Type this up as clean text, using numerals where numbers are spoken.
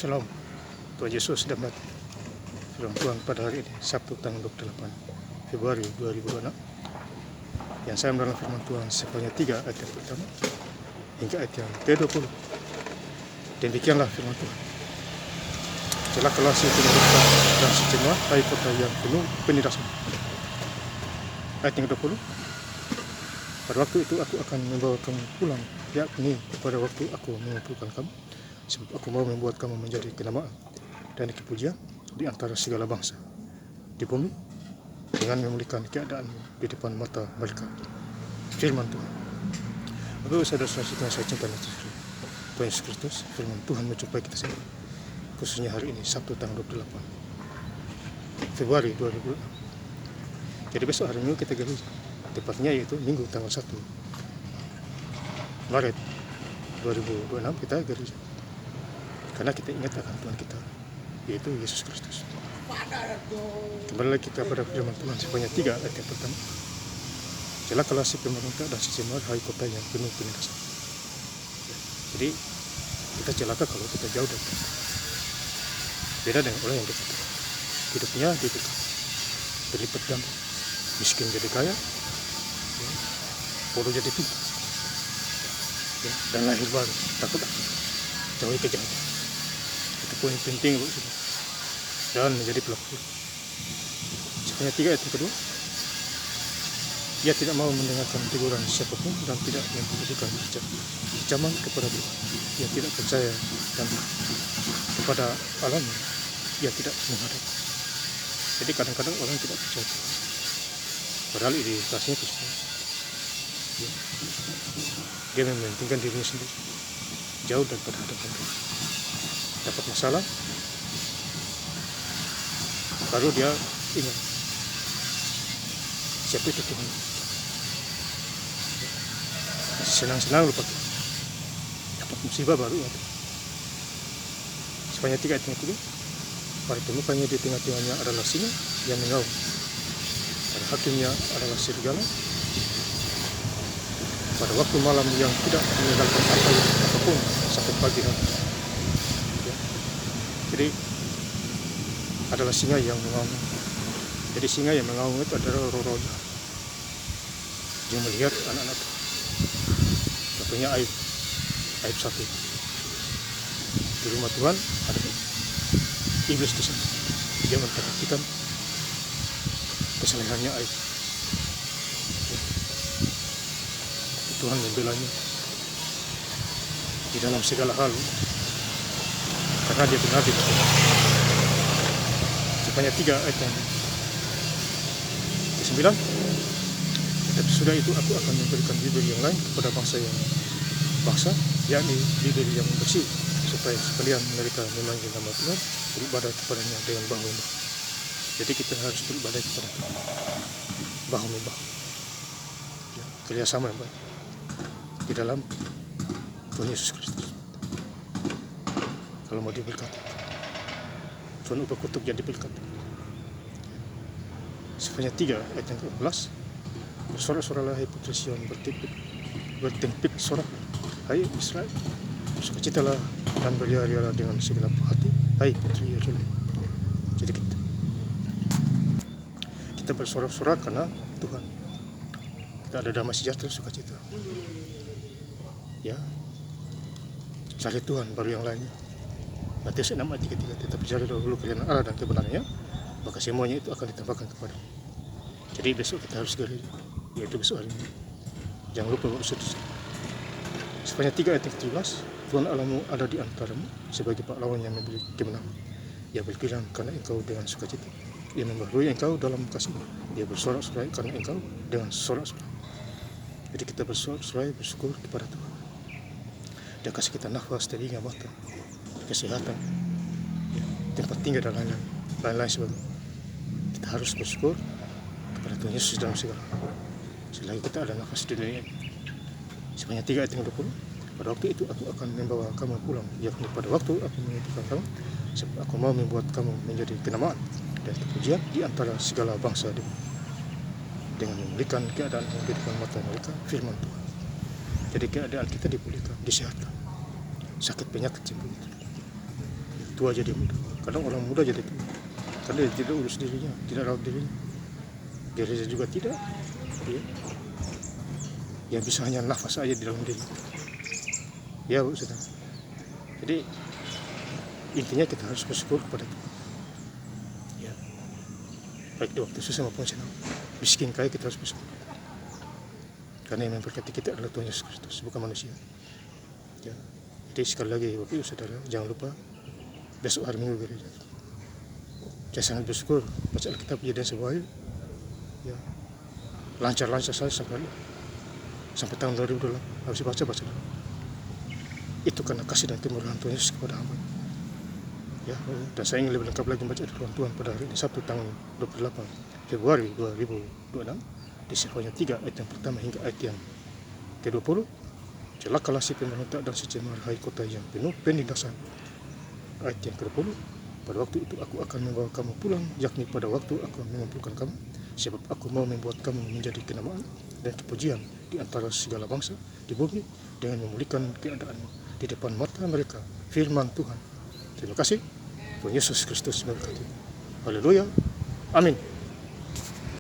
Shalom, Tuhan Yesus sudah mati. Firman Tuhan pada hari ini, Sabtu tanggal 28 Februari 2026. Yang saya menerangkan firman Tuhan sebanyak 3 ayat yang pertama hingga ayat yang ke-20. Demikianlah firman Tuhan. Celakalah si pemerintah dan si jemaat, hai kota yang penuh penindasan. Ayat yang ke-20. Pada waktu itu aku akan membawa kamu pulang, yakni pada waktu aku mengumpulkan kamu, sebab aku mau membuat kamu menjadi kenamaan dan kepujian di antara segala bangsa di bumi, dengan memulihkan keadaanmu di depan mata mereka. Firman Tuhan. Bapak saudara-saudara saya cinta Tuhan Yesus Kristus, firman Tuhan menjumpai kita semua, khususnya hari ini Sabtu tanggal 28 Februari 2026. Jadi besok hari Minggu kita gereja, tepatnya yaitu Minggu tanggal 1 Maret 2026 kita gereja, karena kita ingat akan Tuhan kita, yaitu Yesus Kristus. Kembali lagi kita pada firman Tuhan sebanyak 3 ayat yang pertama. Celakalah si pemerintah dan si jemaat, hai kota yang penuh penindasan. Jadi kita celaka kalau kita jauh dari Tuhan. Beda dengan orang yang dekat. Hidupnya dekat, berlipat ganda, miskin jadi kaya, bodoh jadi pintar, dan lahir baru, takut jauhi kejahatan. Itu poin penting, Bu, dan menjadi pelaku. Sebanyak 3 ayat yang kedua. Ia tidak mau mendengarkan teguran siapapun dan tidak mempedulikan ancaman kepada Tuhan. Ia tidak percaya dan kepada Allahnya ia tidak menghadap. Jadi kadang-kadang orang tidak percaya Tuhan, padahal identitasnya Kristus. Dia mementingkan dirinya sendiri, jauh daripada hadapan Tuhan. Dapat masalah, baru dia ingat siapa itu Tuhan. Senang-senang lupa Tuhan, dapat musibah baru ingat. Sebanyak 3 ayat yang kedua. Pada temukannya di tengah-tengahnya adalah singa yang mengaum, pada hakimnya adalah serigala, pada waktu malam yang tidak meninggalkan apapun sampai pagi hari. Jadi adalah singa yang mengaum. Jadi singa yang mengaum itu adalah roh-roh jahat yang melihat anak-anak. Contohnya Ayub 1. Di rumah Tuhan ada iblis di sana. Dia memperhatikan kesalehannya Ayub. Tuhan membelanya di dalam segala hal karena dia benar di dalam. Sebanyak 3 ayat yang ke-9. Tetapi sudah itu aku akan memberikan bibir yang lain kepada bangsa, yakni bibir yang bersih, supaya sekalian mereka memanggil nama Tuhan, beribadah kepadanya dengan bahu-membahu. Jadi kita harus beribadah kepada Tuhan bahu-membahu, kerjasama yang baik di dalam Tuhan Yesus Kristus. Kalau mau diberkati, Tuhan ubah kutuk jadi berkat. Sebanyak 3 ayat yang ke-11. Bersorak-soraklah hai putri Sion, bertempit sorak hai Israel, bersukacitalah dan berlari-lari dengan segenap hati hai putri Yerusalem. Jadi kita bersorak-sorak karena Tuhan. Kita ada damai sejahtera, sukacita. Ya, cari Tuhan baru yang lainnya. Matius 6 ayat 33. Tetapi cari dahulu kerajaan Allah dan kebenarannya, maka semuanya itu akan ditambahkan kepada. Jadi besok kita harus gereja, yaitu besok hari ini. Jangan lupa bersedih. Sebanyak 3 ayat yang ke-17. Tuhan Allahmu ada di antaramu sebagai pahlawan yang memberi kemenangan. Ia bergirang karena engkau dengan sukacita. Ia membaharui engkau dalam kasih. Ia bersorak-sorai karena engkau dengan sorak-sorai. Jadi kita bersorak-sorai, bersyukur kepada Tuhan. Dia kasih kita nafas, telinga, mata, kesehatan, tempat tinggal dan lain-lain sebagainya. Kita harus bersyukur kepada Tuhan Yesus dalam segala. Selagi kita ada nafas di dunia ini. Sebanyak 3 ayat yang 20. Pada waktu itu aku akan membawa kamu pulang, yakni pada waktu aku mengumpulkan kamu, sebab aku mau membuat kamu menjadi kenamaan dan kepujian di antara segala bangsa di bumi, dengan memulihkan keadaan yang di depan mata mereka. Firman Tuhan. Jadi keadaan kita dipulihkan, disehatkan, sakit penyakit sembuh. tua jadi muda. Kadang orang muda jadi tua. Karena dia tidak urus dirinya, tidak rawat dirinya. Dirinya juga tidak. Ya. Yang bisa hanya nafas saja di dalam diri. Ya, Bu, saudara. Jadi intinya kita harus bersyukur kepada Tuhan. Ya. Baik di waktu susah maupun senang. Miskin kaya kita harus bersyukur. Karena yang memberkati kita adalah Tuhan Yesus Kristus, bukan manusia. Ya. Jadi sekali lagi Bapak Ibu Saudara, jangan lupa besok hari Minggu gereja. Saya sangat bersyukur baca Alkitab Kejadian sebuah hari. Ya. Lancar-lancar saya sampai tahun 2008 harus baca. Itu karena kasih dan kemurahan Tuhan Yesus kepada hamba. Ya, dan saya ingin lebih lengkap lagi membaca firman Tuhan pada hari ini Sabtu tanggal 28 Februari 2026 di Sefanya 3 ayat yang pertama hingga ayat yang ke-20. Celakalah si pemberontak dan si cemar, hai kota yang penuh penindasan. Ayat yang ke-20. Pada waktu itu aku akan membawa kamu pulang, yakni pada waktu aku mengumpulkan kamu, sebab aku mau membuat kamu menjadi kenamaan dan kepujian di antara segala bangsa di bumi dengan memulihkan keadaanmu di depan mata mereka. Firman Tuhan. Terima kasih. Tuhan Yesus Kristus memberkati. Haleluya. Amin.